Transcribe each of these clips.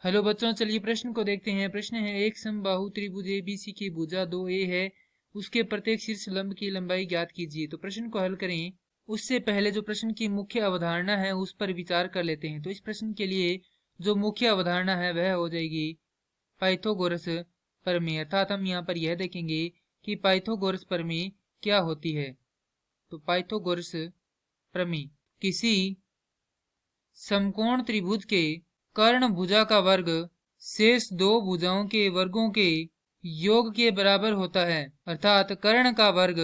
Hello बच्चों, चलिए प्रश्न को देखते हैं। प्रश्न है, एक समबाहु त्रिभुज एबीसी की भुजा 2a है, उसके प्रत्येक शीर्ष लंब की लंबाई ज्ञात कीजिए। तो प्रश्न को हल करें उससे पहले जो प्रश्न की मुख्य अवधारणा है उस पर विचार कर लेते हैं। तो इस प्रश्न के लिए जो मुख्य अवधारणा है वह हो जाएगी पाइथागोरस प्रमेय, अर्थात हम यहाँ पर यह देखेंगे कि पाइथागोरस प्रमेय क्या होती है। तो पाइथागोरस प्रमेय किसी समकोण त्रिभुज के कर्ण भुजा का वर्ग शेष दो भुजाओं के वर्गों के योग के बराबर होता है, अर्थात कर्ण का वर्ग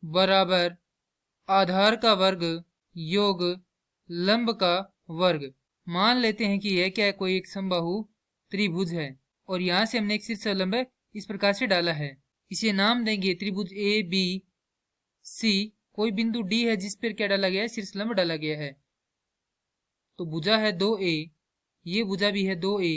बराबर आधार का वर्ग योग लंब का वर्ग। मान लेते हैं कि यह क्या है, कोई एक समबाहु त्रिभुज है और यहां से हमने एक शीर्ष लंब इस प्रकार से डाला है। इसे नाम देंगे त्रिभुज ए बी सी। कोई बिंदु डी है जिस पर क्या डाला गया है, शीर्ष लंब डाला गया है। तो भुजा है 2a, ये भुजा भी है 2a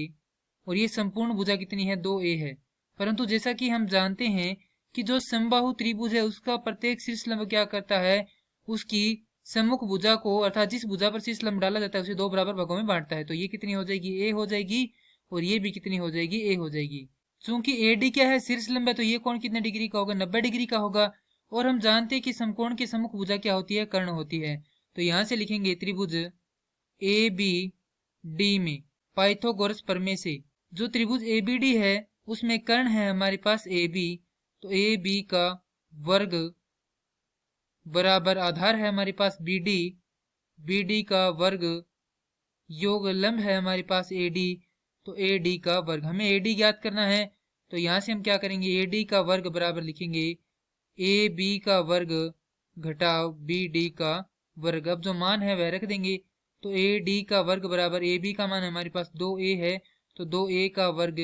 और ये संपूर्ण भुजा कितनी है, 2a है। परंतु जैसा कि हम जानते हैं कि जो समबाहु त्रिभुज है उसका प्रत्येक शीर्ष लंब क्या करता है, उसकी सम्मुख भुजा को अर्थात जिस भुजा पर शीर्ष लंब डाला जाता है उसे दो बराबर भागों में बांटता है। तो ये कितनी हो जाएगी, a हो जाएगी और ये भी कितनी हो जाएगी, a हो जाएगी। चूंकि AD क्या है, शीर्ष लंब है, तो ये कोण कितने डिग्री का होगा, 90 डिग्री का होगा। और हम जानते हैं कि समकोण की सम्मुख भुजा क्या होती है, कर्ण होती है। तो यहां से लिखेंगे त्रिभुज ए बी डी में पाइथागोरस प्रमेय से जो त्रिभुज ABD है उसमें कर्ण है हमारे पास AB, तो AB का वर्ग बराबर आधार है हमारे पास BD, BD का वर्ग योग लंब है हमारे पास AD, तो AD का वर्ग। हमें AD ज्ञात करना है, तो यहां से हम क्या करेंगे, AD का वर्ग बराबर लिखेंगे AB का वर्ग घटाव BD का वर्ग। अब जो मान है वह रख देंगे, तो AD का वर्ग बराबर AB का मान हमारे पास 2a है, तो 2a का वर्ग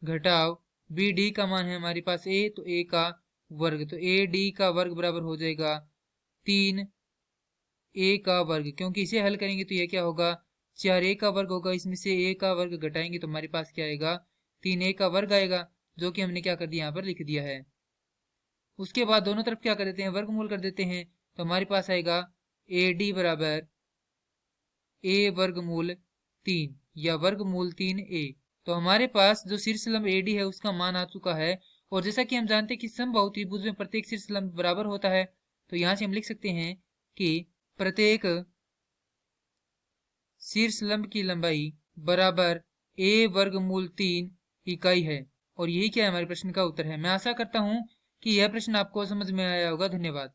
घटाव BD का मान है हमारे पास a, तो a का वर्ग। तो AD का वर्ग बराबर हो जाएगा 3a का वर्ग। क्योंकि इसे हल करेंगे तो यह क्या होगा, 4a का वर्ग होगा, इसमें से a का वर्ग घटाएंगे तो हमारे पास क्या आएगा, 3a का वर्ग आएगा, जो कि हमने क्या कर दिया, यहाँ पर लिख दिया है। उसके बाद दोनों तरफ क्या कर देते हैं, वर्गमूल कर देते हैं, तो हमारे पास आएगा AD बराबर a वर्गमूल 3 या वर्गमूल 3a। तो हमारे पास जो शीर्ष लंब AD है उसका मान आ चुका है। और जैसा कि हम जानते हैं कि समबाहु त्रिभुज में प्रत्येक शीर्ष लंब बराबर होता है, तो यहां से हम लिख सकते हैं कि प्रत्येक शीर्ष लंब की लंबाई बराबर a वर्गमूल 3 इकाई है। और यही क्या है, हमारे प्रश्न का उत्तर है। मैं आशा करता हूं कि यह प्रश्न आपको समझ में आया होगा। धन्यवाद।